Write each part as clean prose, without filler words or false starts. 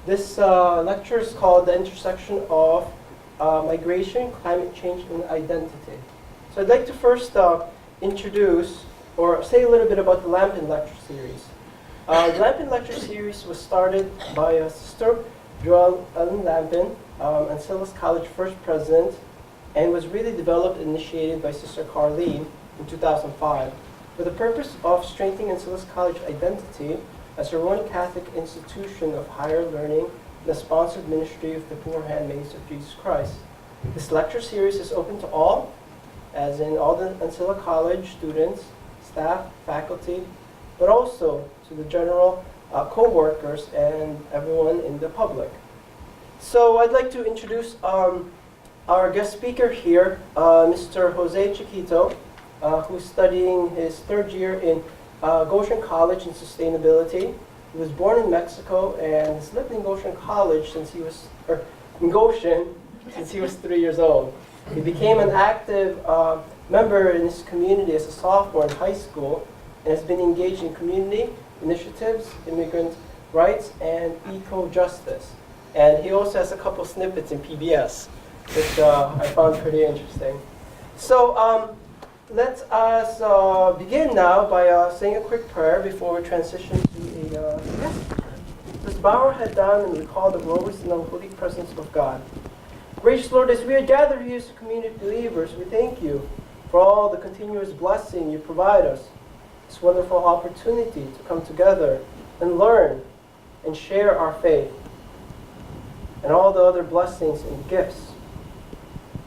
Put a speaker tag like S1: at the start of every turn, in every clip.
S1: This lecture is called The Intersection of Migration, Climate Change, and Identity. So I'd like to first introduce or say a little bit about the Lampen lecture series. The Lampen lecture series was started by Sister Joelle Ellen Lampen, Ancillus College first president, and was really developed and initiated by Sister Carlene in 2005 for the purpose of strengthening Ancillus College identity as a Roman Catholic institution of higher learning and a sponsored ministry of the poor handmaids of Jesus Christ. This lecture series is open to all, as in all the Ancilla College students, staff, faculty, but also to the general co-workers and everyone in the public. So I'd like to introduce our guest speaker here, Mr. Jose Chiquito, who's studying his third year in Goshen College in Sustainability. He was born in Mexico and has lived in Goshen College since he was, in Goshen since he was 3 years old. He became an active member in his community as a sophomore in high school and has been engaged in community initiatives, immigrant rights, and eco-justice. And he also has a couple snippets in PBS, which I found pretty interesting. So let us begin now by saying a quick prayer before we transition to a guest. Let's bow our head down and recall the glorious and unholy presence of God. Gracious Lord, as we are gathered here as a community of believers, we thank you for all the continuous blessing you provide us. This wonderful opportunity to come together and learn and share our faith and all the other blessings and gifts.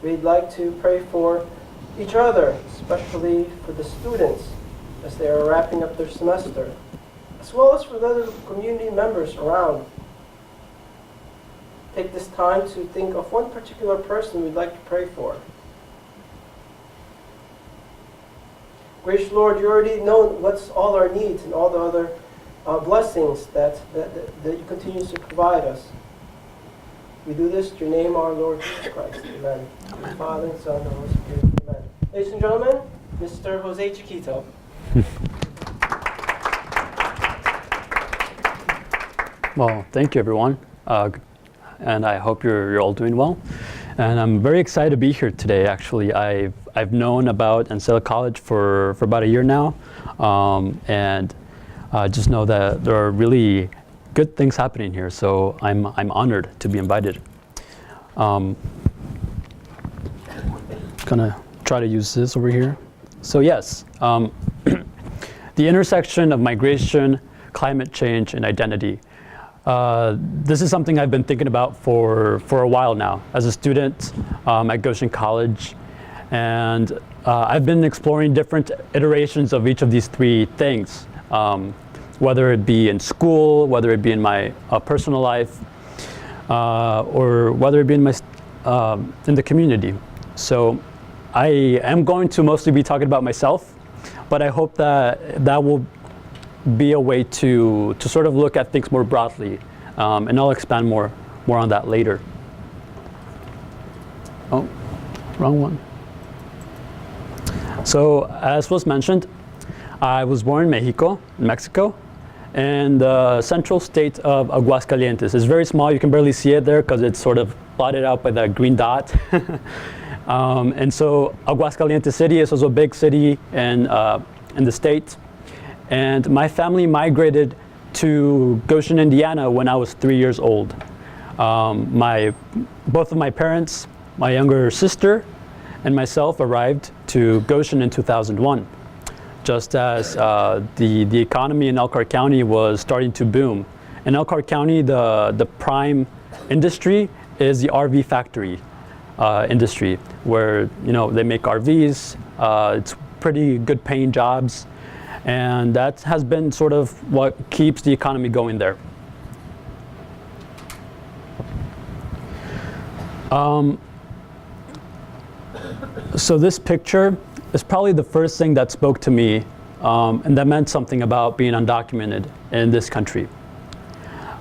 S1: We'd like to pray for each other, especially for the students as they are wrapping up their semester, as well as for the other community members around. Take this time to think of one particular person we'd like to pray for. Gracious Lord, you already know what's all our needs and all the other blessings that you continue to provide us. We do this through your name, our Lord Jesus Christ. Amen.
S2: Amen.
S1: Father and Son and Holy Spirit. Amen. Ladies and gentlemen, Mr. Jose Chiquito.
S2: Well, thank you, everyone. And I hope you're all doing well. And I'm very excited to be here today, actually. I've known about Ancilla College for about a year now. And I just know that there are really good things happening here, so I'm honored to be invited. Gonna try to use this over here. So yes, the intersection of migration, climate change, and identity. This is something I've been thinking about for a while now as a student at Goshen College, and I've been exploring different iterations of each of these three things, whether it be in school, whether it be in my personal life, or whether it be in the community. So I am going to mostly be talking about myself, but I hope that will be a way to sort of look at things more broadly, and I'll expand more on that later. Oh, wrong one. So as was mentioned, I was born in Mexico, in the central state of Aguascalientes. It's very small, you can barely see it there because it's sort of blotted out by that green dot. And so Aguascalientes City is also a big city in the state. And my family migrated to Goshen, Indiana when I was 3 years old. Both of my parents, my younger sister, and myself arrived to Goshen in 2001, just as the economy in Elkhart County was starting to boom. In Elkhart County, the prime industry is the RV factory industry, where they make RVs. It's pretty good paying jobs. And that has been sort of what keeps the economy going there. So this picture is probably the first thing that spoke to me, and that meant something about being undocumented in this country.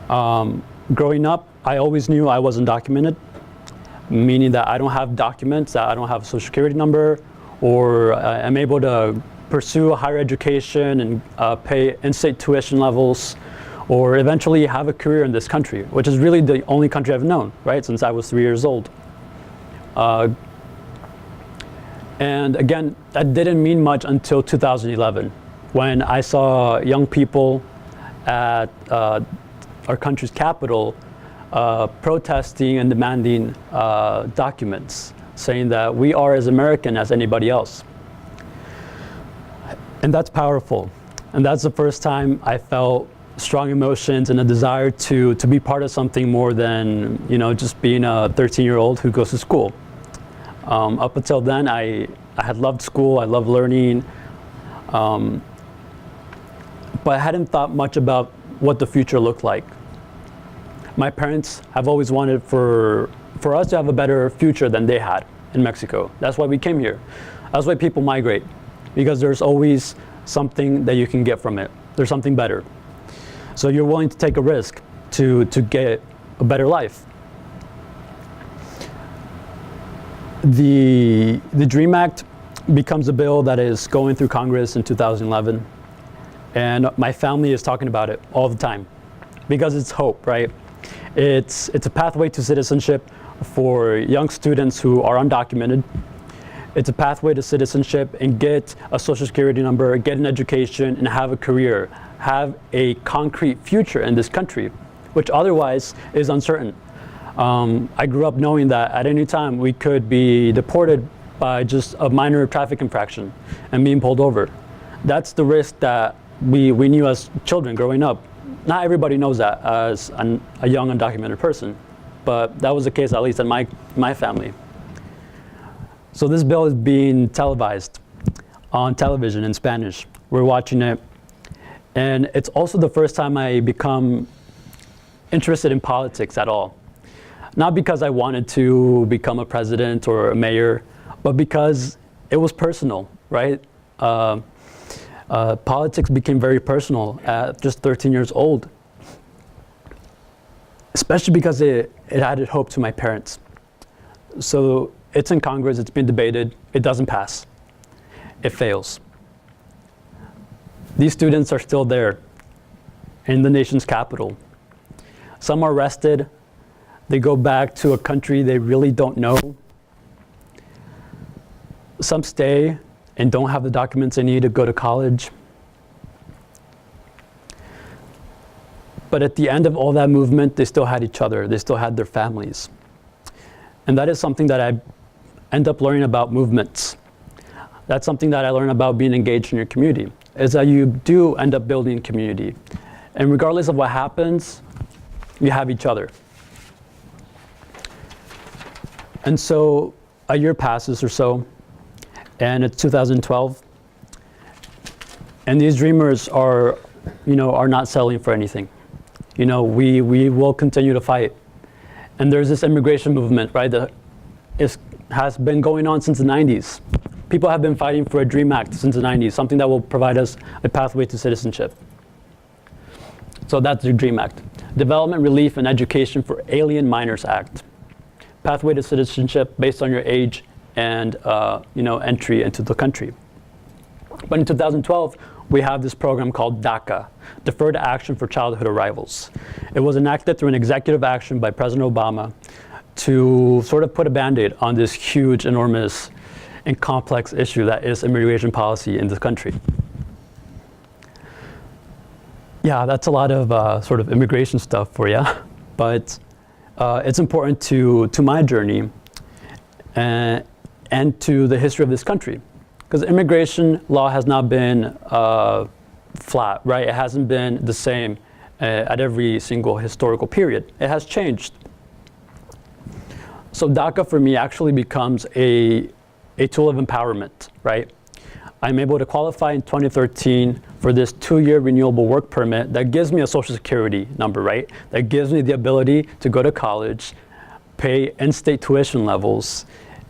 S2: Growing up, I always knew I wasn't documented, meaning that I don't have documents, that I don't have a social security number, or I'm able to pursue a higher education and pay in-state tuition levels, or eventually have a career in this country, which is really the only country I've known, right, since I was 3 years old. And again, that didn't mean much until 2011, when I saw young people at our country's capital protesting and demanding documents, saying that we are as American as anybody else. And that's powerful. And that's the first time I felt strong emotions and a desire to be part of something more than, just being a 13-year-old who goes to school. Up until then, I had loved school, I loved learning, but I hadn't thought much about what the future looked like. My parents have always wanted for us to have a better future than they had in Mexico. That's why we came here. That's why people migrate, because there's always something that you can get from it. There's something better. So you're willing to take a risk to get a better life. The DREAM Act becomes a bill that is going through Congress in 2011. And my family is talking about it all the time because it's hope, right? It's a pathway to citizenship for young students who are undocumented. It's a pathway to citizenship and get a social security number, get an education, and have a career, have a concrete future in this country, which otherwise is uncertain. I grew up knowing that at any time we could be deported by just a minor traffic infraction and being pulled over. That's the risk that we knew as children growing up. Not everybody knows that as a young undocumented person, but that was the case at least in my family. So this bill is being televised on television in Spanish. We're watching it, and it's also the first time I become interested in politics at all. Not because I wanted to become a president or a mayor, but because it was personal, right? Politics became very personal at just 13 years old, especially because it added hope to my parents. So it's in Congress, it's been debated, it doesn't pass, it fails. These students are still there in the nation's capital. Some are arrested, they go back to a country they really don't know. Some stay and don't have the documents they need to go to college. But at the end of all that movement, they still had each other, they still had their families. And that is something that I end up learning about movements. That's something that I learn about being engaged in your community, is that you do end up building community. And regardless of what happens, you have each other. And so a year passes or so, and it's 2012, and these dreamers are not settling for anything. We will continue to fight. And there's this immigration movement, right, that has been going on since the 90s. People have been fighting for a DREAM Act since the 90s, something that will provide us a pathway to citizenship. So that's the DREAM Act. Development, Relief, and Education for Alien Minors Act. Pathway to citizenship based on your age and entry into the country. But in 2012, we have this program called Daca, Deferred Action for Childhood Arrivals. It was enacted through an executive action by President Obama to sort of put a Band-Aid on this huge, enormous, and complex issue that is immigration policy in this country. Yeah, that's a lot of sort of immigration stuff for you, but it's important to my journey and to the history of this country. Because immigration law has not been flat, right? It hasn't been the same at every single historical period. It has changed. So DACA for me actually becomes a tool of empowerment, right? I'm able to qualify in 2013 for this 2-year renewable work permit that gives me a social security number, right? That gives me the ability to go to college, pay in-state tuition levels,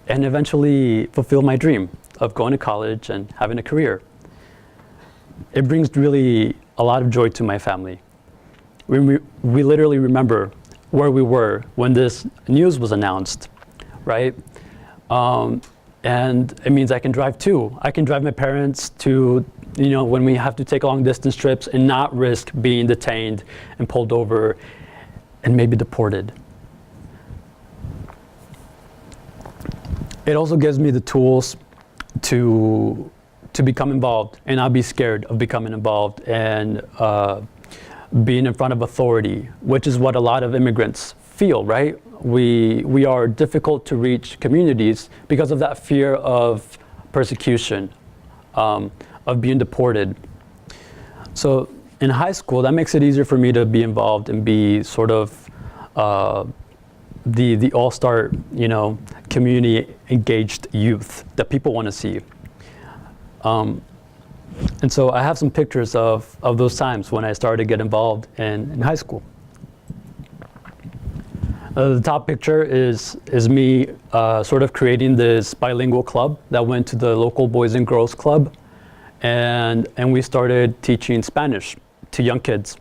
S2: and eventually fulfill my dream of going to college and having a career. It brings really a lot of joy to my family. We literally remember where we were when this news was announced, right? And it means I can drive too. I can drive my parents to, when we have to take long distance trips and not risk being detained and pulled over and maybe deported. It also gives me the tools to become involved and not be scared of becoming involved and being in front of authority, which is what a lot of immigrants feel, right? We are difficult to reach communities because of that fear of persecution, of being deported. So in high school, that makes it easier for me to be involved and be sort of the all-star, community engaged youth that people want to see. And so I have some pictures of those times when I started to get involved in high school. The top picture is me sort of creating this bilingual club that went to the local Boys and Girls Club, and we started teaching Spanish to young kids.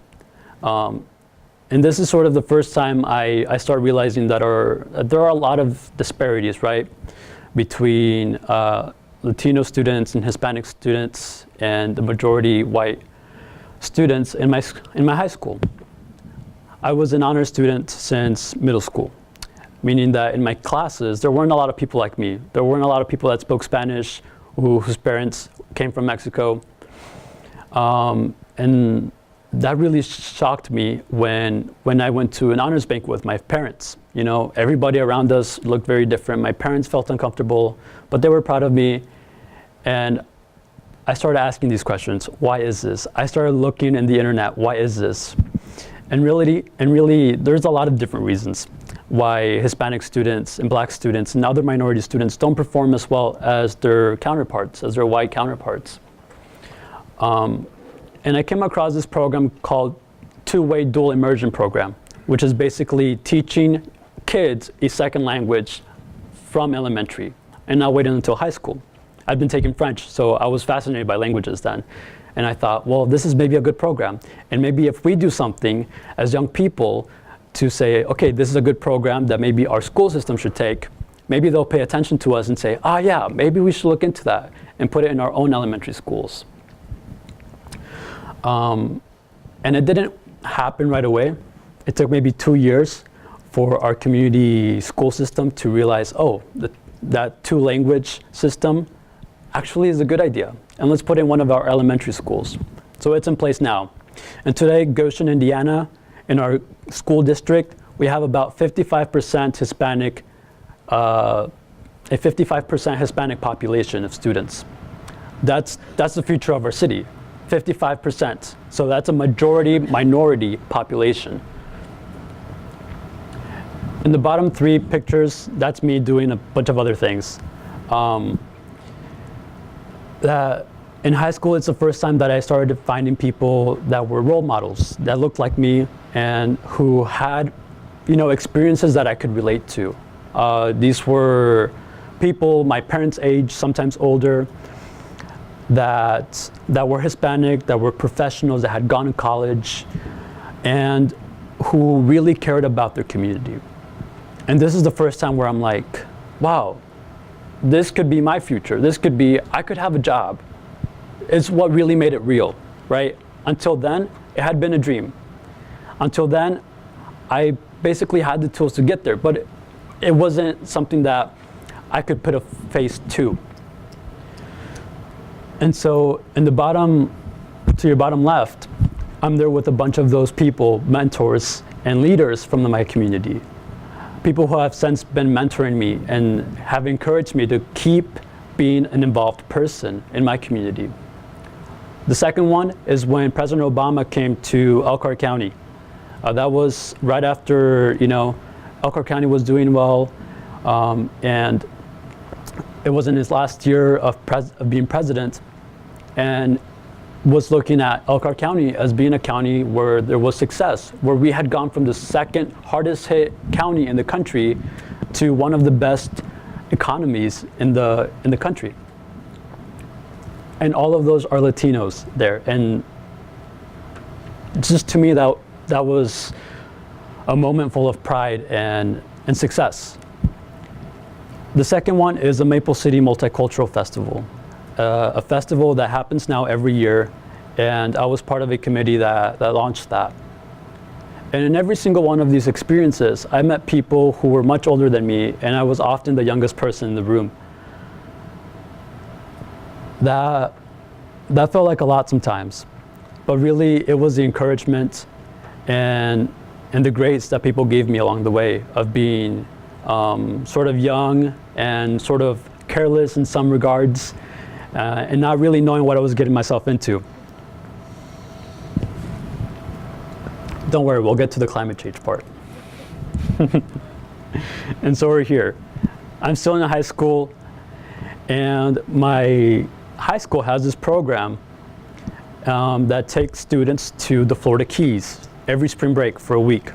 S2: And this is sort of the first time I started realizing that there are a lot of disparities, right, between Latino students and Hispanic students and the majority white students in my high school. I was an honor student since middle school, meaning that in my classes, there weren't a lot of people like me. There weren't a lot of people that spoke Spanish whose parents came from Mexico. And that really shocked me when I went to an honors banquet with my parents. Everybody around us looked very different. My parents felt uncomfortable, but they were proud of me. And I started asking these questions. Why is this? I started looking in the internet. Why is this? And really, there's a lot of different reasons why Hispanic students and Black students and other minority students don't perform as well as their counterparts, as their white counterparts. And I came across this program called Two-Way Dual Immersion Program, which is basically teaching kids a second language from elementary and not waiting until high school. I'd been taking French, so I was fascinated by languages then. And I thought, well, this is maybe a good program. And maybe if we do something as young people to say, okay, this is a good program that maybe our school system should take, maybe they'll pay attention to us and say, yeah, maybe we should look into that and put it in our own elementary schools. And it didn't happen right away. It took maybe 2 years for our community school system to realize, that two-language system actually is a good idea. And let's put it in one of our elementary schools. So it's in place now. And today, Goshen, Indiana, in our school district, we have about 55% Hispanic, a 55% Hispanic population of students. That's the future of our city, 55%. So that's a minority population. In the bottom three pictures, that's me doing a bunch of other things. In high school, it's the first time that I started finding people that were role models, that looked like me and who had, experiences that I could relate to. These were people my parents' age, sometimes older, that were Hispanic, that were professionals, that had gone to college, and who really cared about their community. And this is the first time where I'm like, wow, this could be my future. I could have a job. It's what really made it real, right? Until then, it had been a dream. Until then, I basically had the tools to get there, but it wasn't something that I could put a face to. And so to your bottom left, I'm there with a bunch of those people, mentors and leaders from my community. People who have since been mentoring me and have encouraged me to keep being an involved person in my community. The second one is when President Obama came to Elkhart County. That was right after, Elkhart County was doing well, and it was in his last year of being president, and was looking at Elkhart County as being a county where there was success, where we had gone from the second hardest hit county in the country to one of the best economies in the country. And all of those are Latinos there. And just to me, that was a moment full of pride and success. The second one is the Maple City Multicultural Festival, a festival that happens now every year, and I was part of a committee that launched that. And in every single one of these experiences, I met people who were much older than me, and I was often the youngest person in the room. That felt like a lot sometimes, but really it was the encouragement and the grace that people gave me along the way of being sort of young and sort of careless in some regards, and not really knowing what I was getting myself into. Don't worry, we'll get to the climate change part. And so we're here. I'm still in high school, and my high school has this program that takes students to the Florida Keys every spring break for a week.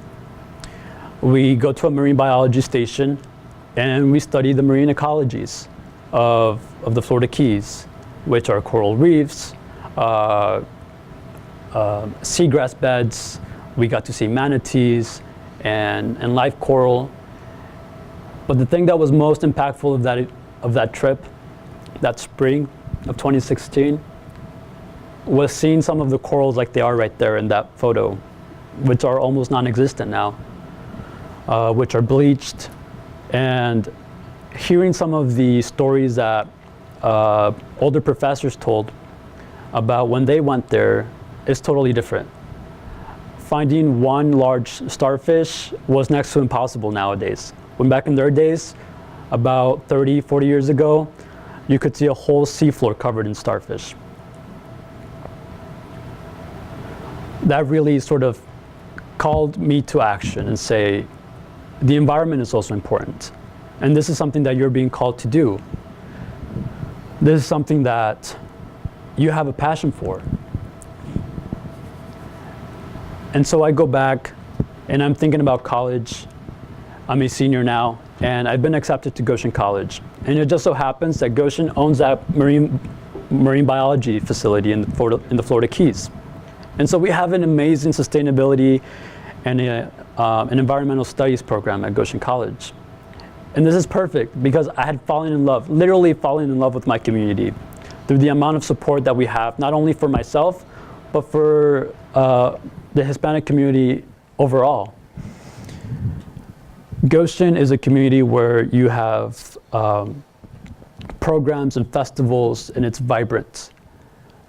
S2: We go to a marine biology station and we study the marine ecologies of the Florida Keys, which are coral reefs, seagrass beds. We got to see manatees and live coral. But the thing that was most impactful of that trip, that spring of 2016, was seeing some of the corals like they are right there in that photo, which are almost non-existent now, which are bleached, and hearing some of the stories that older professors told about when they went there is totally different. Finding one large starfish was next to impossible nowadays. When back in their days, about 30, 40 years ago, you could see a whole seafloor covered in starfish. That really sort of called me to action and say, the environment is also important. And this is something that you're being called to do. This is something that you have a passion for. And so I go back and I'm thinking about college. I'm a senior now, and I've been accepted to Goshen College. And it just so happens that Goshen owns that marine biology facility in the Florida Keys. And so we have an amazing sustainability and an environmental studies program at Goshen College. And this is perfect because I had fallen in love, literally fallen in love with my community through the amount of support that we have, not only for myself, but for the Hispanic community overall. Goshen is a community where you have programs and festivals, and it's vibrant,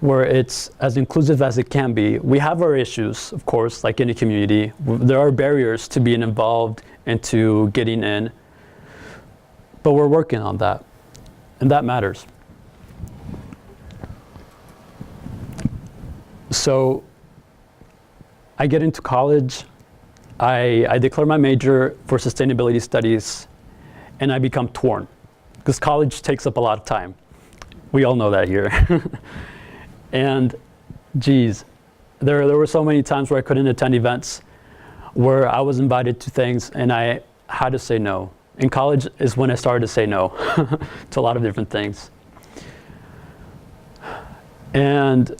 S2: where it's as inclusive as it can be. We have our issues, of course, like any community. There are barriers to being involved and to getting in, but we're working on that, and that matters. So I get into college, I declare my major for sustainability studies, and I become torn, because college takes up a lot of time. We all know that here. And geez, there were so many times where I couldn't attend events, where I was invited to things and I had to say no. In college is when I started to say no to a lot of different things. And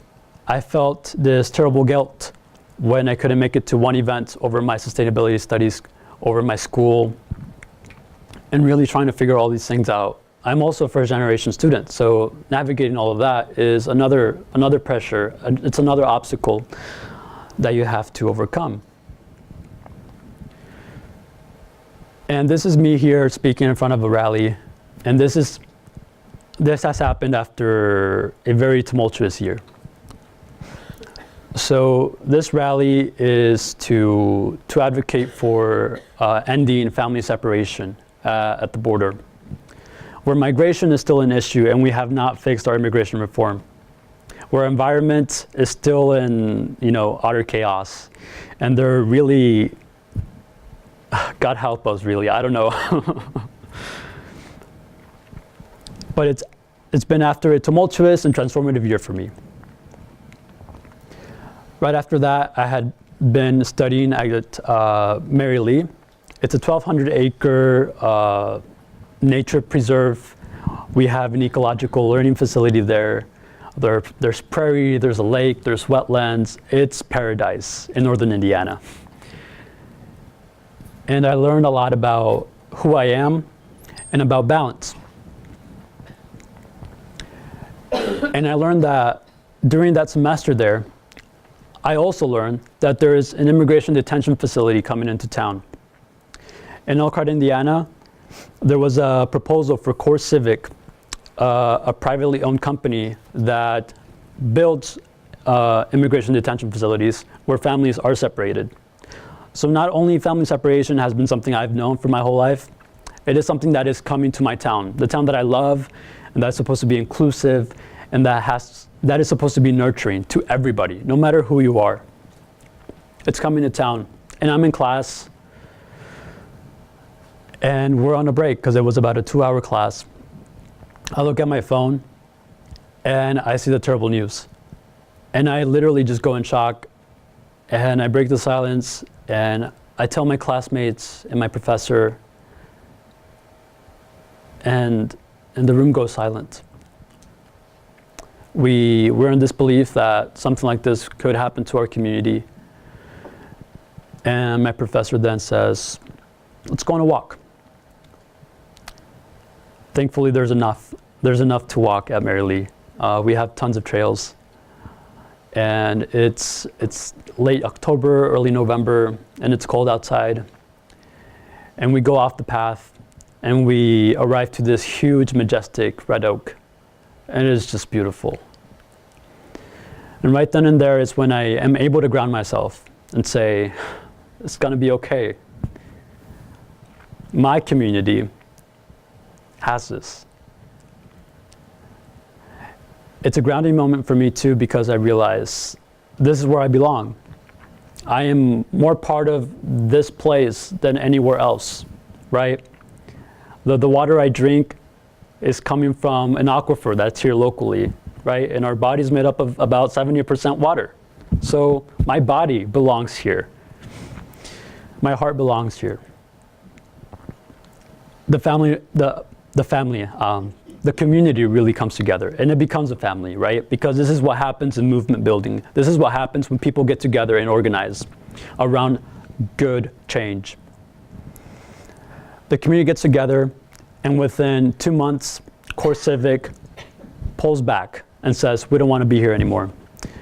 S2: I felt this terrible guilt when I couldn't make it to one event over my sustainability studies, over my school, and really trying to figure all these things out. I'm also a first-generation student, so navigating all of that is another pressure. It's another obstacle that you have to overcome. And this is me here speaking in front of a rally, and this has happened after a very tumultuous year. So this rally is to advocate for ending family separation at the border, where migration is still an issue and we have not fixed our immigration reform, where environment is still in utter chaos, and they're really, God help us really, I don't know. But it's been after a tumultuous and transformative year for me. Right after that, I had been studying at Mary Lee. It's a 1,200-acre nature preserve. We have an ecological learning facility there. There's prairie, there's a lake, there's wetlands. It's paradise in northern Indiana. And I learned a lot about who I am and about balance. And I learned that during that semester there, I also learned that there is an immigration detention facility coming into town. In Elkhart, Indiana, there was a proposal for Core Civic, a privately owned company that builds immigration detention facilities where families are separated. So not only family separation has been something I've known for my whole life, it is something that is coming to my town, the town that I love, and that's supposed to be inclusive, and that is supposed to be nurturing to everybody, no matter who you are. It's coming to town, and I'm in class, and we're on a break because it was about a 2-hour class. I look at my phone, and I see the terrible news. And I literally just go in shock, and I break the silence, and I tell my classmates and my professor, and the room goes silent. We're in this belief that something like this could happen to our community. And my professor then says, let's go on a walk. Thankfully, there's enough to walk at Mary Lee. We have tons of trails. And it's late October, early November, and it's cold outside. And we go off the path, and we arrive to this huge, majestic red oak. And it is just beautiful. And right then and there is when I am able to ground myself and say, it's gonna be okay. My community has this. It's a grounding moment for me too, because I realize this is where I belong. I am more part of this place than anywhere else, right? The water I drink is coming from an aquifer that's here locally, right? And our body's made up of about 70% water. So my body belongs here. My heart belongs here. The community really comes together, and it becomes a family, right? Because this is what happens in movement building. This is what happens when people get together and organize around good change. The community gets together, and within 2 months, Core Civic pulls back and says, we don't want to be here anymore.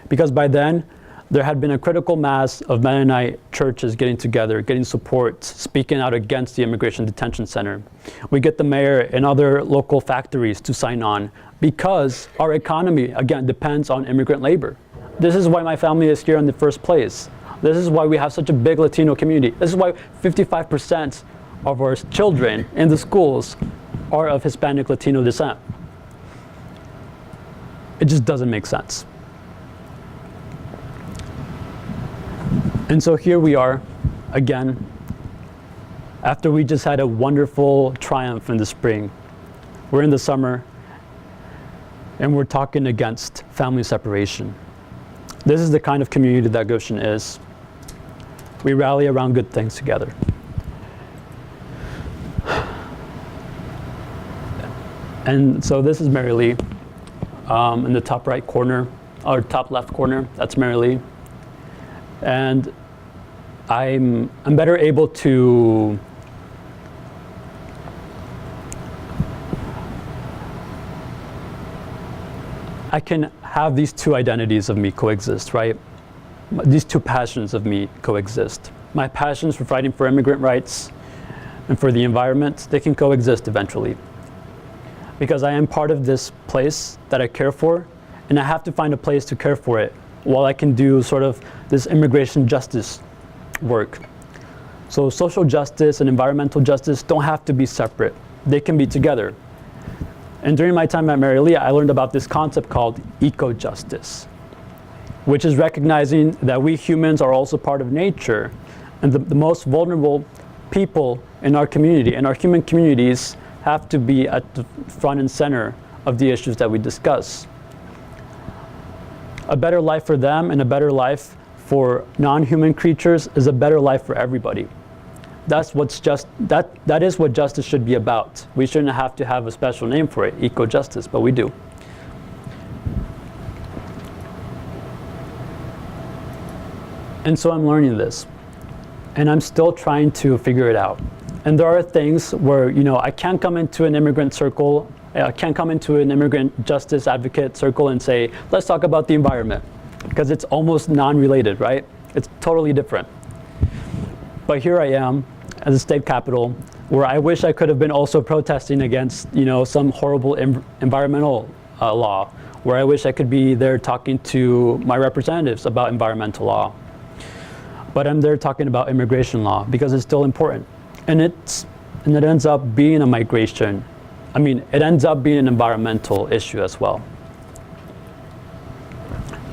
S2: Because by then, there had been a critical mass of Mennonite churches getting together, getting support, speaking out against the Immigration Detention Center. We get the mayor and other local factories to sign on because our economy, again, depends on immigrant labor. This is why my family is here in the first place. This is why we have such a big Latino community. This is why 55% of our children in the schools are of Hispanic Latino descent. It just doesn't make sense. And so here we are, again, after we just had a wonderful triumph in the spring. We're in the summer, and we're talking against family separation. This is the kind of community that Goshen is. We rally around good things together. And so this is Mary Lee. In the top right corner, or top left corner, that's Mary Lee. And I'm better able to I can have these two identities of me coexist, right? These two passions of me coexist. My passions for fighting for immigrant rights and for the environment, they can coexist eventually. Because I am part of this place that I care for, and I have to find a place to care for it while I can do sort of this immigration justice work. So social justice and environmental justice don't have to be separate. They can be together. And during my time at Mary Lee, I learned about this concept called eco-justice, which is recognizing that we humans are also part of nature, and the most vulnerable people in our community, and our human communities, have to be at the front and center of the issues that we discuss. A better life for them and a better life for non-human creatures is a better life for everybody. That is what justice should be about. We shouldn't have to have a special name for it, eco-justice, but we do. And so I'm learning this, and I'm still trying to figure it out. And there are things where, I can't come into an immigrant circle, I can't come into an immigrant justice advocate circle and say, let's talk about the environment, because it's almost non-related, right? It's totally different. But here I am at the state capitol, where I wish I could have been also protesting against, some horrible environmental law, where I wish I could be there talking to my representatives about environmental law. But I'm there talking about immigration law because it's still important. And it ends up being a migration. It ends up being an environmental issue as well.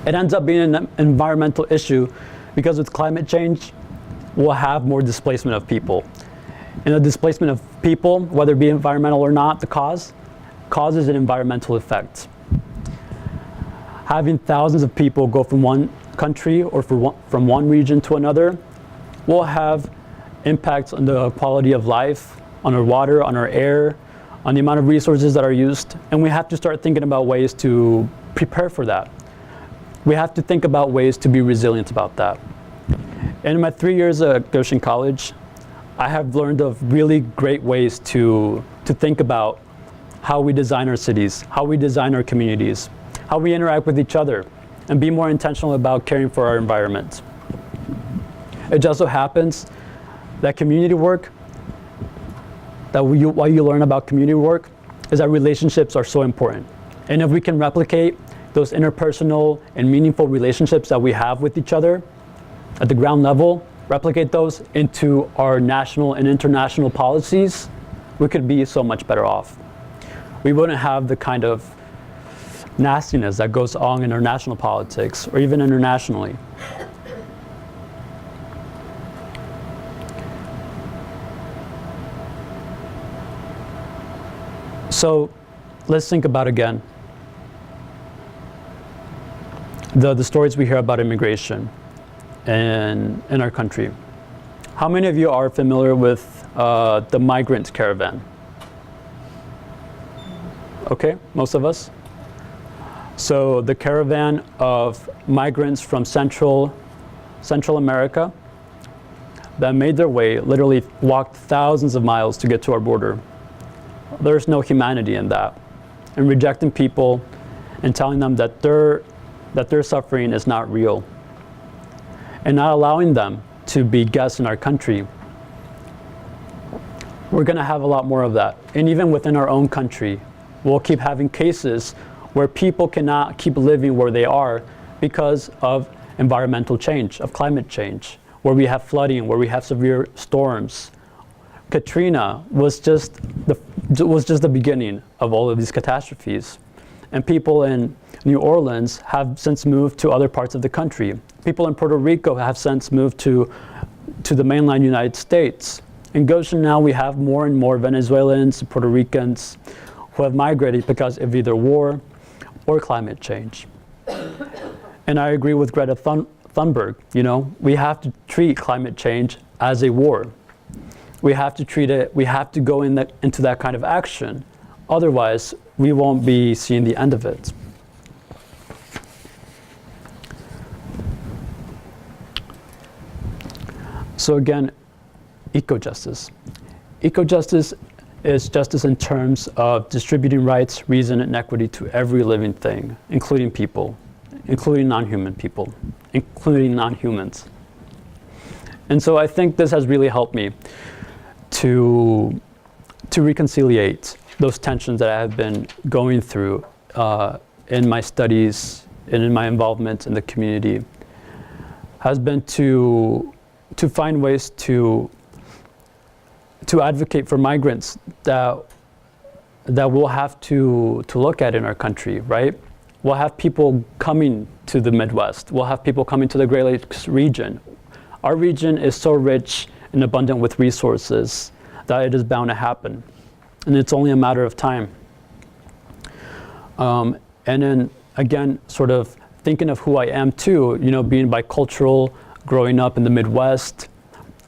S2: It ends up being an environmental issue because with climate change, we'll have more displacement of people. And the displacement of people, whether it be environmental or not, the causes an environmental effect. Having thousands of people go from one country or from one region to another will have impacts on the quality of life, on our water, on our air, on the amount of resources that are used. And we have to start thinking about ways to prepare for that. We have to think about ways to be resilient about that. And in my 3 years at Goshen College, I have learned of really great ways to think about how we design our cities, how we design our communities, how we interact with each other, and be more intentional about caring for our environment. It just so happens that community work, what you learn about community work is that relationships are so important. And if we can replicate those interpersonal and meaningful relationships that we have with each other at the ground level, replicate those into our national and international policies, we could be so much better off. We wouldn't have the kind of nastiness that goes on in our national politics or even internationally. So let's think about again the stories we hear about immigration in our country. How many of you are familiar with the migrant caravan? Okay, most of us. So the caravan of migrants from Central America that made their way, literally walked thousands of miles to get to our border. There's no humanity in that. And rejecting people and telling them that their suffering is not real. And not allowing them to be guests in our country. We're going to have a lot more of that. And even within our own country, we'll keep having cases where people cannot keep living where they are because of environmental change, of climate change, where we have flooding, where we have severe storms. Katrina was just the beginning of all of these catastrophes. And people in New Orleans have since moved to other parts of the country. People in Puerto Rico have since moved to the mainland United States. In Goshen now we have more and more Venezuelans, Puerto Ricans who have migrated because of either war or climate change. And I agree with Greta Thunberg, we have to treat climate change as a war. We have to treat it, we have to go into that kind of action. Otherwise, we won't be seeing the end of it. So again, eco-justice. Eco-justice is justice in terms of distributing rights, reason, and equity to every living thing, including people, including non-human people, including non-humans. And so I think this has really helped me to reconciliate those tensions that I have been going through in my studies and in my involvement in the community, has been to find ways to advocate for migrants that we'll have to look at in our country, right? We'll have people coming to the Midwest. We'll have people coming to the Great Lakes region. Our region is so rich and abundant with resources that it is bound to happen. And it's only a matter of time. And then again, sort of thinking of who I am too, being bicultural, growing up in the Midwest,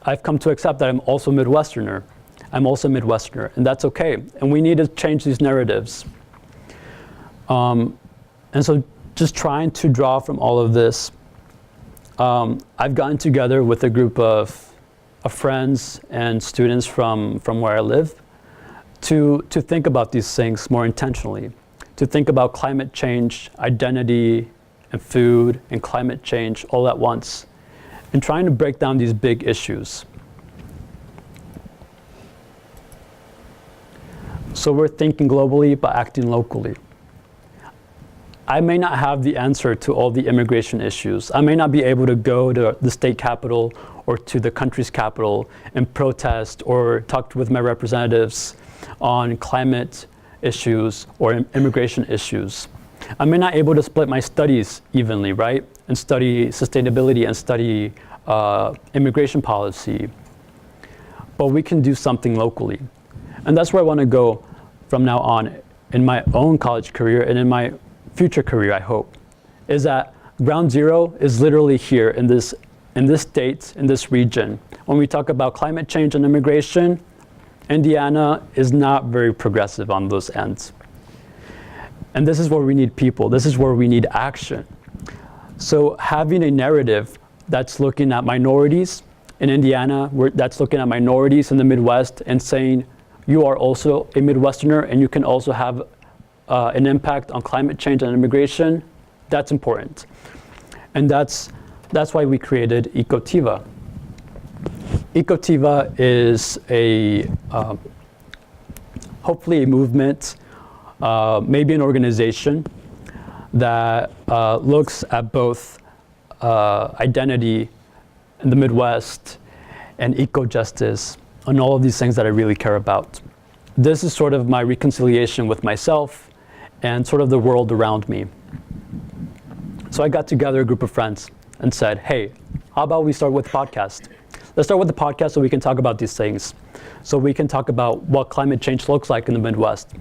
S2: I've come to accept that I'm also Midwesterner. I'm also Midwesterner, and that's okay. And we need to change these narratives. And so just trying to draw from all of this, I've gotten together with a group of of friends and students from where I live to think about these things more intentionally, to think about climate change, identity, and food, and climate change all at once, and trying to break down these big issues. So we're thinking globally, but acting locally. I may not have the answer to all the immigration issues. I may not be able to go to the state capital or to the country's capital and protest or talk with my representatives on climate issues or immigration issues. I may not be able to split my studies evenly, right? And study sustainability and study immigration policy. But we can do something locally. And that's where I want to go from now on in my own college career and in my future career, I hope, is that ground zero is literally here in this state, in this region. When we talk about climate change and immigration, Indiana is not very progressive on those ends. And this is where we need people. This is where we need action. So having a narrative that's looking at minorities in Indiana, that's looking at minorities in the Midwest and saying, you are also a Midwesterner and you can also have an impact on climate change and immigration, that's important. And that's why we created Ecotiva. Ecotiva is hopefully a movement, maybe an organization that looks at both identity in the Midwest and eco-justice and all of these things that I really care about. This is sort of my reconciliation with myself and sort of the world around me. So I got together a group of friends and said, hey, how about we start with a podcast? Let's start with the podcast so we can talk about these things. So we can talk about what climate change looks like in the Midwest.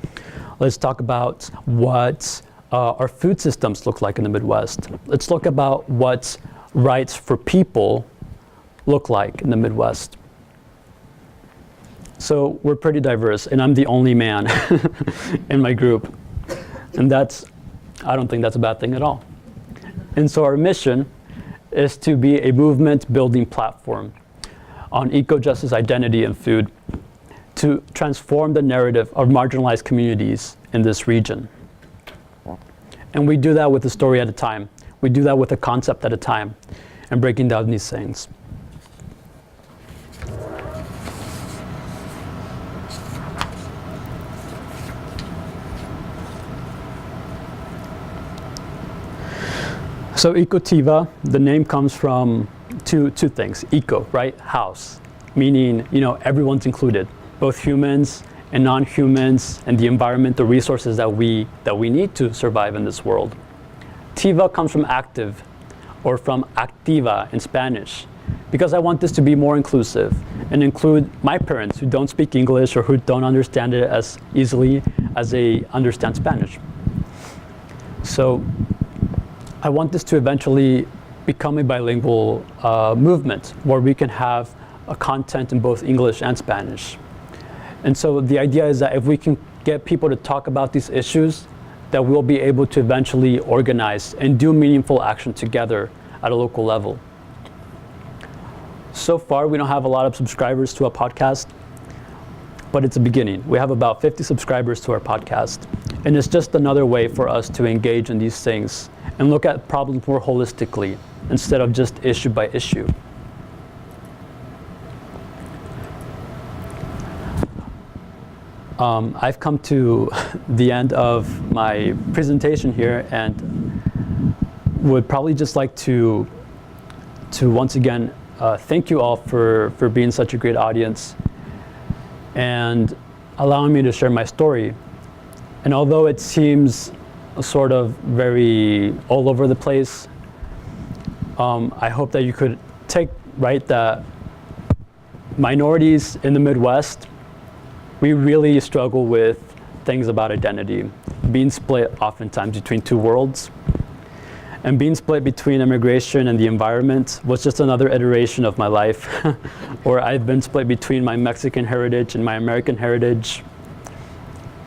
S2: Let's talk about what our food systems look like in the Midwest. Let's look about what rights for people look like in the Midwest. So we're pretty diverse, and I'm the only man in my group. And I don't think that's a bad thing at all. And so our mission is to be a movement-building platform on eco-justice, identity, and food to transform the narrative of marginalized communities in this region. And we do that with a story at a time. We do that with a concept at a time and breaking down these things. So Ecotiva, the name comes from two things. Eco, right? House, meaning everyone's included, both humans and non-humans, and the environment, the resources that we need to survive in this world. Tiva comes from active, or from activa in Spanish, because I want this to be more inclusive and include my parents who don't speak English or who don't understand it as easily as they understand Spanish. So I want this to eventually become a bilingual movement where we can have a content in both English and Spanish. And so the idea is that if we can get people to talk about these issues, that we'll be able to eventually organize and do meaningful action together at a local level. So far, we don't have a lot of subscribers to our podcast, but it's a beginning. We have about 50 subscribers to our podcast. And it's just another way for us to engage in these things and look at problems more holistically instead of just issue by issue. I've come to the end of my presentation here and would probably just like to once again thank you all for being such a great audience and allowing me to share my story. And although it seems sort of very all over the place, I hope that you could take that minorities in the Midwest, we really struggle with things about identity, being split oftentimes between two worlds. And being split between immigration and the environment was just another iteration of my life, where I've been split between my Mexican heritage and my American heritage,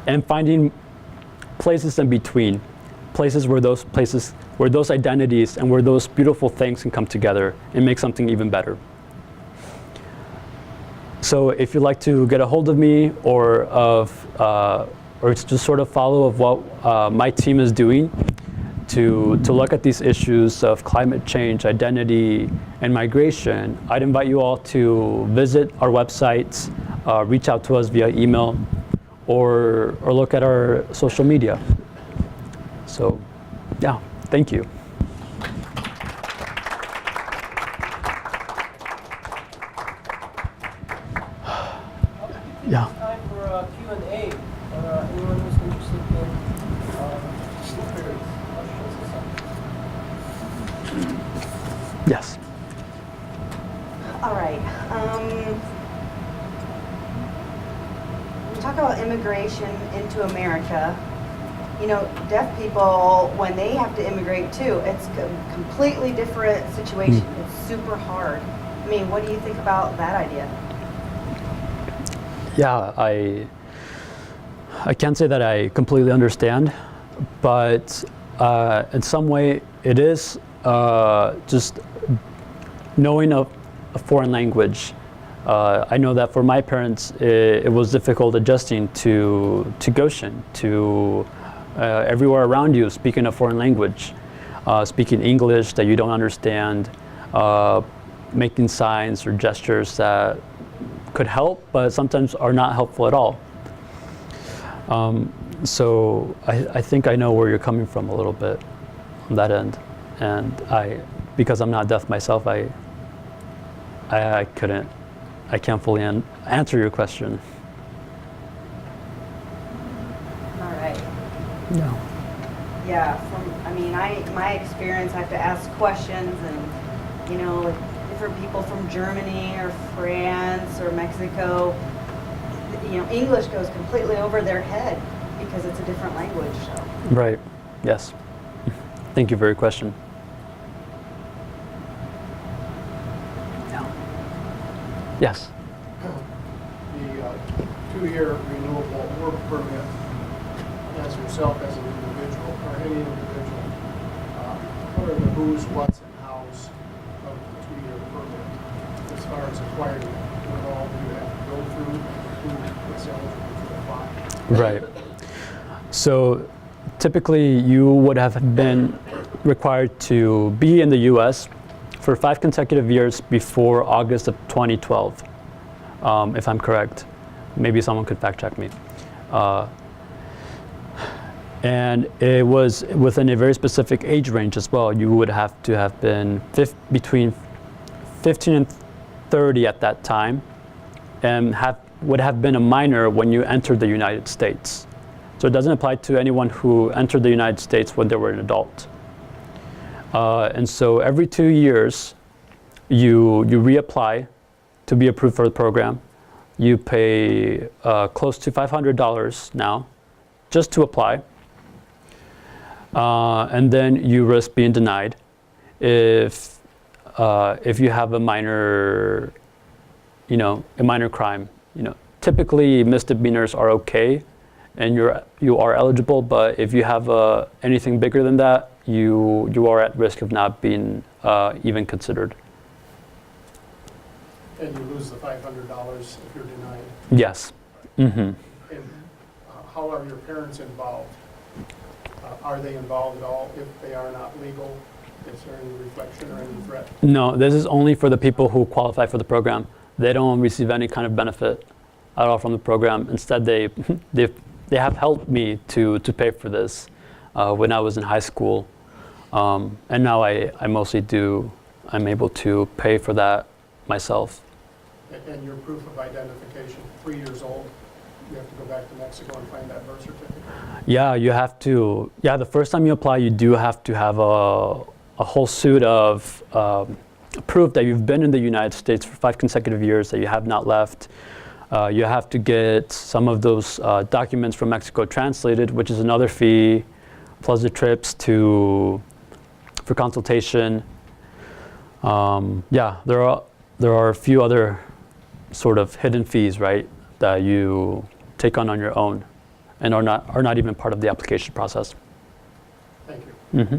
S2: and finding places in between, places where those identities and where those beautiful things can come together and make something even better. So if you'd like to get a hold of me or to just sort of follow of what my team is doing to look at these issues of climate change, identity, and migration, I'd invite you all to visit our website, reach out to us via email, or look at our social media. So, yeah, thank you. Yeah.
S1: It's time for a Q&A. Anyone who's interested in slippers, questions or something.
S2: Yes.
S3: All right. We talk about immigration into America. You know, deaf people, when they have to immigrate too, it's a completely different situation. It's super hard. I mean, what do you think about that idea?
S2: Yeah, I can't say that I completely understand, but in some way it is just knowing a foreign language. I know that for my parents it was difficult adjusting to Goshen, to everywhere around you speaking a foreign language, speaking English that you don't understand, making signs or gestures that could help, but sometimes are not helpful at all. So I think I know where you're coming from a little bit on that end, and because I'm not deaf myself, I can't fully answer your question.
S3: All right.
S2: No.
S3: Yeah, my experience, I have to ask questions, and you know, like different people from Germany or France or Mexico, you know, English goes completely over their head because it's a different language. So.
S2: Right. Yes. Thank you for your question. No. Yes.
S4: The 2-year renewable work permit, as yourself as an individual, or any individual, what are the who's, what's, and how's of the 2-year permit as far as acquiring it? What all do you have to go through? Who is eligible to apply?
S2: Right. So typically you would have been required to be in the US for 5 consecutive years before August of 2012, if I'm correct. Maybe someone could fact check me. And it was within a very specific age range as well. You would have to have been between 15 and 30 at that time, and would have been a minor when you entered the United States. So it doesn't apply to anyone who entered the United States when they were an adult. And so every 2 years, you reapply to be approved for the program. You pay close to $500 now just to apply. And then you risk being denied if you have a minor crime. Typically misdemeanors are okay, and you are eligible. But if you have anything bigger than that, you are at risk of not being even considered.
S4: And you lose the $500 if you're denied.
S2: Yes. Mm-hmm.
S4: And how are your parents involved? Are they involved at all if they are not legal? Is there any reflection or any threat?
S2: No, this is only for the people who qualify for the program. They don't receive any kind of benefit at all from the program. Instead, they have helped me to pay for this when I was in high school, and now I mostly do. I'm able to pay for that myself.
S4: And your proof of identification, 3 years old, you have to go back to Mexico and find that birth certificate?
S2: Yeah, you have to. Yeah, the first time you apply, you do have to have a whole suit of proof that you've been in the United States for 5 consecutive years, that you have not left. You have to get some of those documents from Mexico translated, which is another fee, plus the trips for consultation. Yeah, there are a few other sort of hidden fees, right, that you take on your own, and are not even part of the application process.
S4: Thank you.
S2: Mm-hmm.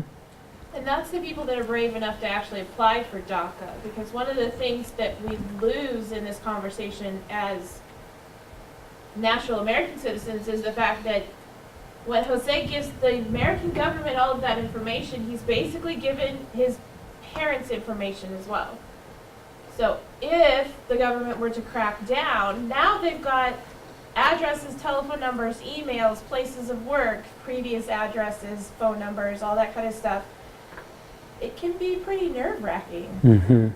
S5: And that's the people that are brave enough to actually apply for DACA, because one of the things that we lose in this conversation as natural American citizens is the fact that when Jose gives the American government all of that information, he's basically given his parents' information as well. So if the government were to crack down, now they've got addresses, telephone numbers, emails, places of work, previous addresses, phone numbers, all that kind of stuff. It can be pretty nerve-wracking.
S2: Mm-hmm.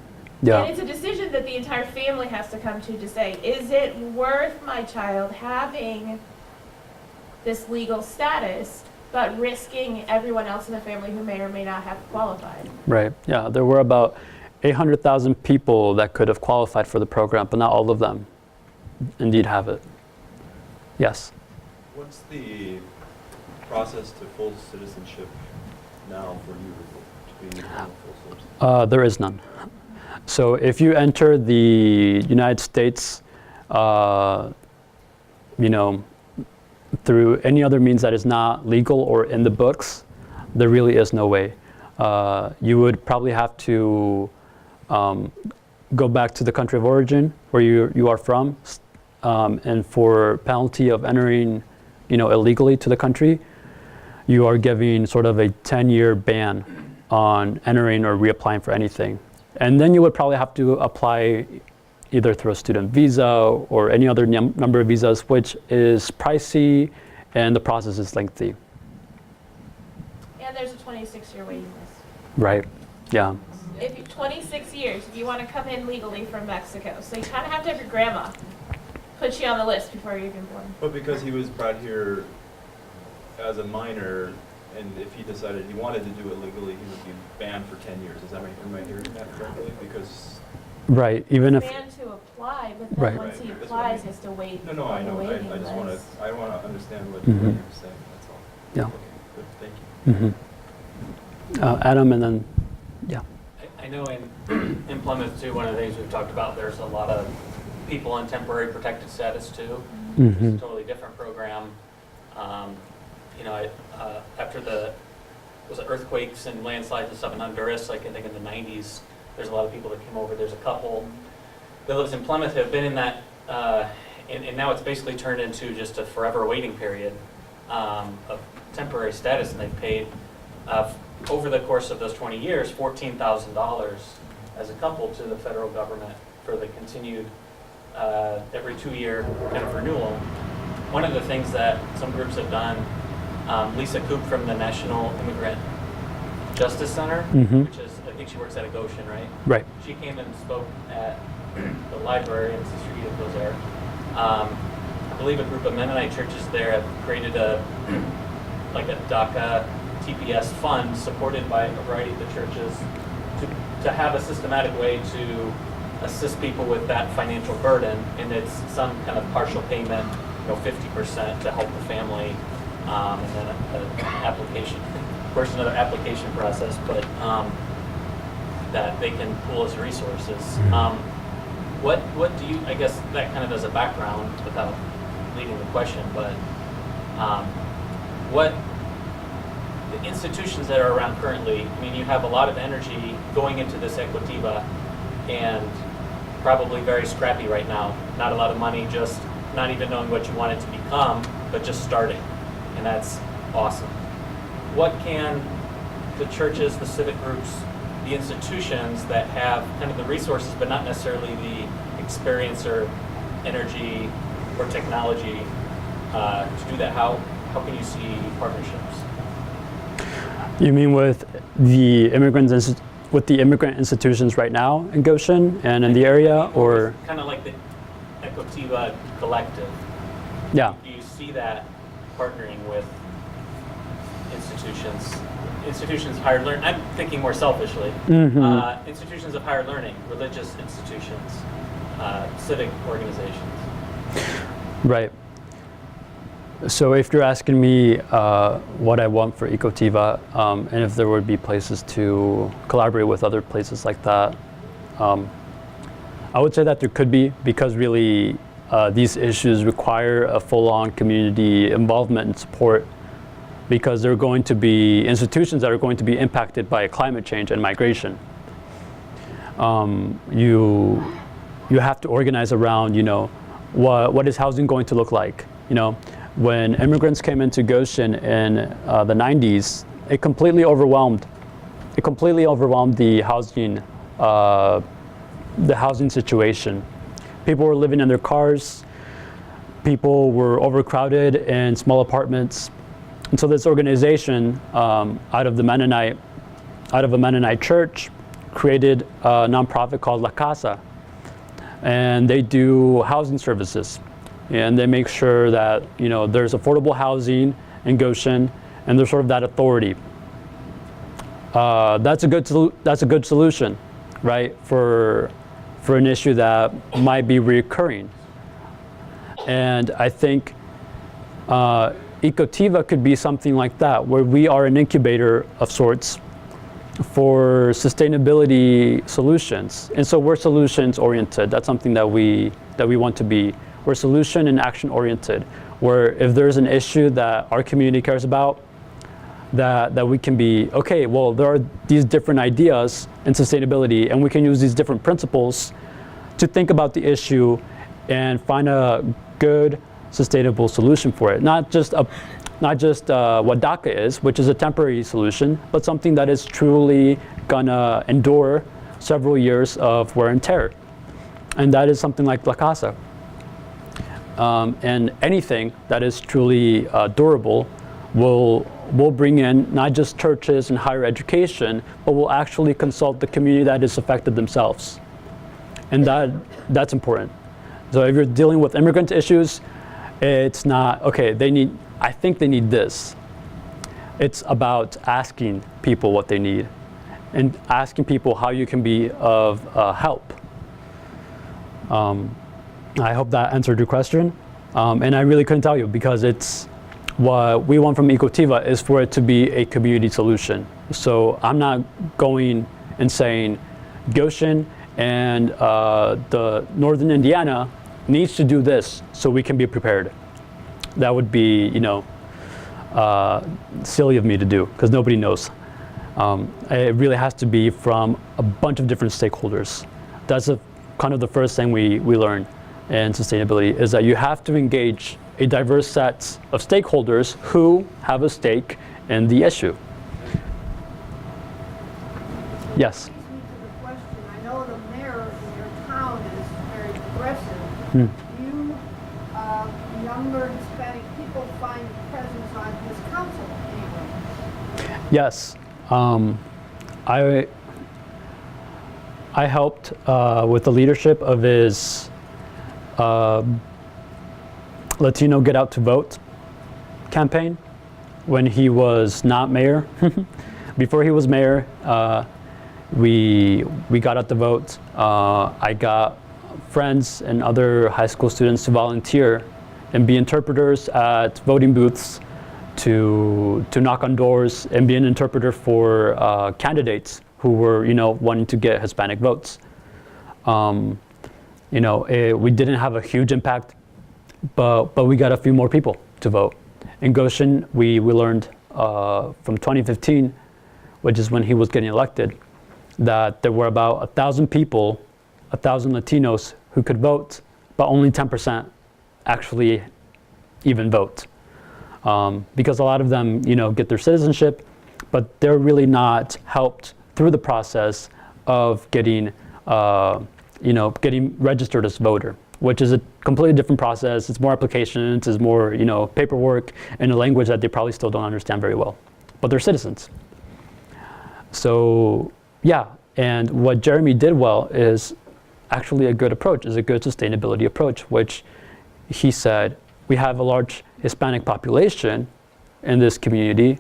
S2: Yeah.
S5: And it's a decision that the entire family has to come to say, is it worth my child having this legal status, but risking everyone else in the family who may or may not have qualified?
S2: Right. Yeah. There were about 800,000 people that could have qualified for the program, but not all of them indeed have it. Yes.
S6: What's the process to full citizenship now for you to be full citizen?
S2: There is none. So if you enter the United States, through any other means that is not legal or in the books, there really is no way. You would probably have to go back to the country of origin where you are from, and for penalty of entering, illegally to the country, you are giving sort of a 10-year ban on entering or reapplying for anything. And then you would probably have to apply either through a student visa or any other number of visas, which is pricey and the process is lengthy.
S5: And there's a 26-year waiting list.
S2: Right. Yeah.
S5: If you 26 years, if you want to come in legally from Mexico, so you kind of have to have your grandma put you on the list before you're even born.
S6: But because he was brought here as a minor, and if he decided he wanted to do it legally, he would be banned for 10 years. Is that right? Am I hearing that correctly? Because
S2: Right. Even if
S5: Banned to apply, but then
S2: Right.
S5: once he
S6: Right, that's what I
S5: applies,
S6: mean.
S5: he has to wait
S6: no,
S5: on
S6: I
S5: the
S6: know.
S5: waiting
S6: I just want
S5: list.
S6: to. I want to understand what
S2: Mhm.
S6: you're saying. That's all.
S2: Yeah.
S6: Okay. Good. Thank you.
S2: Adam, and then
S7: I know in Plymouth too, one of the things we've talked about, there's a lot of people on temporary protected status too. It's a totally different program. After the earthquakes and landslides and stuff in Honduras, like I think in the 90s, there's a lot of people that came over. There's a couple that lives in Plymouth have been in that, and now it's basically turned into just a forever waiting period of temporary status, and they've paid over the course of those 20 years, $14,000 as a couple to the federal government for the continued every 2-year kind of renewal. One of the things that some groups have done, Lisa Coop from the National Immigrant Justice Center, which is, I think she works at Goshen, right?
S2: right.
S7: She came and spoke at the library, and Sister Edith was there. I believe a group of Mennonite churches there have created a DACA TPS fund supported by a variety of the churches to have a systematic way to assist people with that financial burden, and it's some kind of partial payment, 50% to help the family, and then an application, of course, another application process, but that they can pool as resources. What do you, I guess that kind of as a background without leading the question, but what the institutions that are around currently, I mean, you have a lot of energy going into this Equativa and probably very scrappy right now. Not a lot of money, just not even knowing what you want it to become, but just starting. And that's awesome. What can the churches, the civic groups, the institutions that have kind of the resources, but not necessarily the experience or energy or technology to do that? How can you see partnerships?
S2: You mean with the immigrant institutions right now in Goshen and in the area, or
S7: kind of like the Equativa collective?
S2: yeah?
S7: Do you see that partnering with institutions of higher learning? I'm thinking more selfishly. Institutions of higher learning, religious institutions, civic organizations.
S2: Right. So if you're asking me what I want for Ecotiva, and if there would be places to collaborate with other places like that, I would say that there could be, because really these issues require a full-on community involvement and support because there are going to be institutions that are going to be impacted by climate change and migration. You have to organize around, what is housing going to look like? When immigrants came into Goshen in the 90s, it completely overwhelmed the housing situation. People were living in their cars. People were overcrowded in small apartments. And so this organization, out of a Mennonite church, created a nonprofit called La Casa. And they do housing services. And they make sure that, there's affordable housing in Goshen, and there's sort of that authority. That's a good solution, right, for an issue that might be recurring. And I think Ecotiva could be something like that, where we are an incubator of sorts for sustainability solutions. And so we're solutions oriented. That's something that we want to be. We're solution and action oriented, where if there's an issue that our community cares about, that we can be, okay, well, there are these different ideas in sustainability, and we can use these different principles to think about the issue and find a good, sustainable solution for it. Not just what Daca is, which is a temporary solution, but something that is truly gonna endure several years of wear and tear. And that is something like La Casa. And anything that is truly durable will bring in not just churches and higher education, but will actually consult the community that is affected themselves. And that's important. So if you're dealing with immigrant issues, it's not, okay, I think they need this. It's about asking people what they need and asking people how you can be of help. I hope that answered your question. And I really couldn't tell you, because it's what we want from Ecotiva is for it to be a community solution. So I'm not going and saying Goshen and the Northern Indiana needs to do this so we can be prepared. That would be, silly of me to do, because nobody knows. It really has to be from a bunch of different stakeholders. That's kind of the first thing we learn in sustainability, is that you have to engage a diverse set of stakeholders who have a stake in the issue. Yes?
S8: Leads me to the question. I know the mayor in your town is very progressive.
S2: Hmm.
S8: Do you, younger Hispanic people, find presence on his council anyway?
S2: Yes. I helped with the leadership of his Latino Get Out to Vote campaign when he was not mayor. Before he was mayor, we got out the vote. I got friends and other high school students to volunteer and be interpreters at voting booths, to knock on doors and be an interpreter for candidates who were, wanting to get Hispanic votes. We didn't have a huge impact, but we got a few more people to vote. In Goshen, we learned from 2015, which is when he was getting elected, that there were about 1,000 people, 1,000 Latinos who could vote, but only 10% actually even vote. Because a lot of them, get their citizenship, but they're really not helped through the process of getting registered as a voter, which is a completely different process. It's more applications, it's more, paperwork in a language that they probably still don't understand very well, but they're citizens. So, yeah, and what Jeremy did well is actually a good approach, is a good sustainability approach, which he said, we have a large Hispanic population in this community,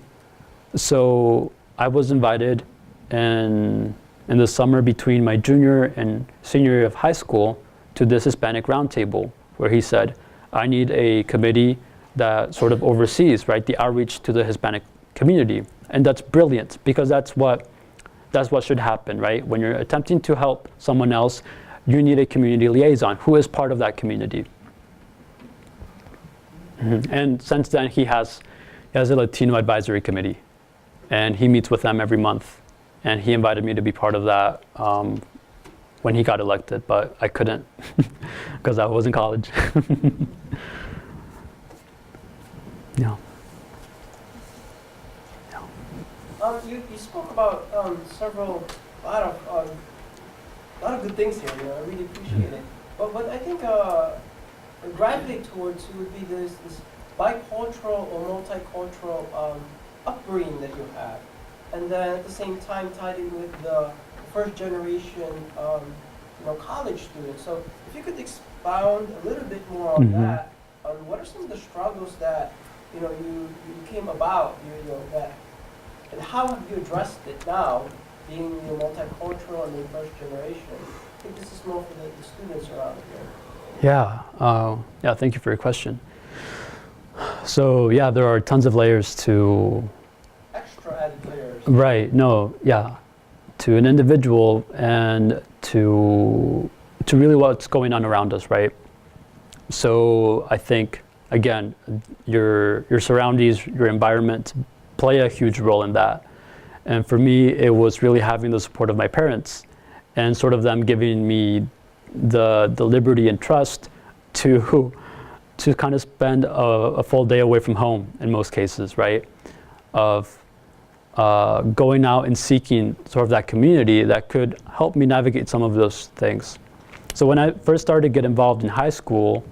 S2: so I was invited in the summer between my junior and senior year of high school to this Hispanic roundtable, where he said, I need a committee that sort of oversees, right, the outreach to the Hispanic community. And that's brilliant, because that's what should happen, right? When you're attempting to help someone else, you need a community liaison who is part of that community. Mm-hmm. And since then, he has He has a Latino advisory committee, and he meets with them every month. And he invited me to be part of that when he got elected, but I couldn't because I was in college. Yeah.
S1: You spoke about a lot of good things here. I really appreciate it. But I think I gravitate towards would be this bicultural or multicultural upbringing that you have, and then at the same time tied in with the first generation college students. So if you could expound a little bit more on that, on what are some of the struggles that you came about, that, and how have you addressed it now, being multicultural and the first generation? I think this is more for the students around here.
S2: Yeah, thank you for your question. So yeah, there are tons of layers to...
S1: Extra added layers.
S2: Right, no, yeah. To an individual and to really what's going on around us, right? So I think, again, your surroundings, your environment play a huge role in that. And for me, it was really having the support of my parents and sort of them giving me the liberty and trust to kind of spend a full day away from home in most cases, right? Of going out and seeking sort of that community that could help me navigate some of those things. So when I first started to get involved in high school,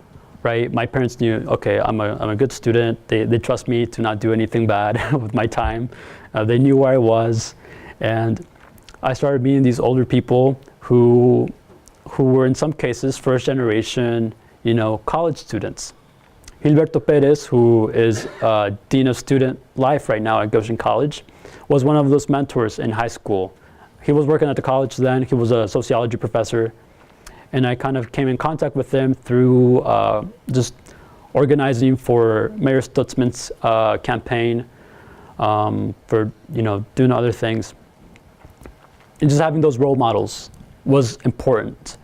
S2: right, my parents knew, okay, I'm a good student. They trust me to not do anything bad with my time. They knew where I was. And I started meeting these older people who were in some cases first generation, college students. Gilberto Perez, who is Dean of Student Life right now at Goshen College, was one of those mentors in high school. He was working at the college then. He was a sociology professor. And I kind of came in contact with him through just organizing for Mayor Stutzman's campaign, for doing other things. And just having those role models was important.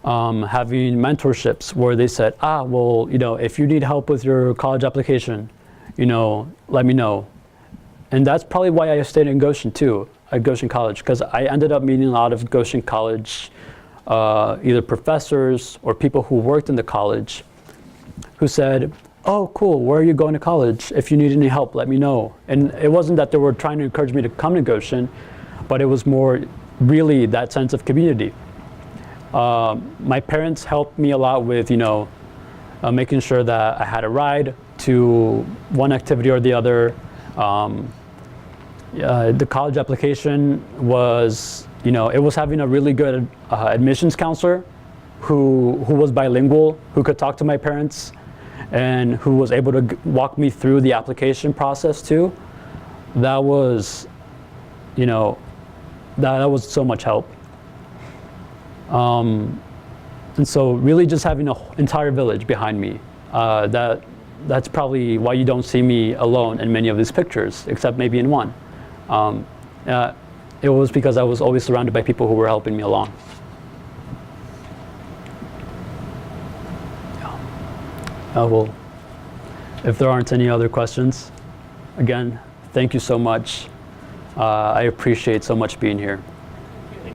S2: Having mentorships where they said, well, if you need help with your college application, let me know. And that's probably why I stayed in Goshen too, at Goshen College, because I ended up meeting a lot of Goshen College either professors or people who worked in the college who said, oh, cool, where are you going to college? If you need any help, let me know. And it wasn't that they were trying to encourage me to come to Goshen, but it was more really that sense of community. My parents helped me a lot with, making sure that I had a ride to one activity or the other. The college application was, it was having a really good admissions counselor who was bilingual, who could talk to my parents, and who was able to walk me through the application process too. That was, that was so much help. And so really just having an entire village behind me, that's probably why you don't see me alone in many of these pictures, except maybe in one. It was because I was always surrounded by people who were helping me along. Well, if there aren't any other questions, again, thank you so much. I appreciate so much being here.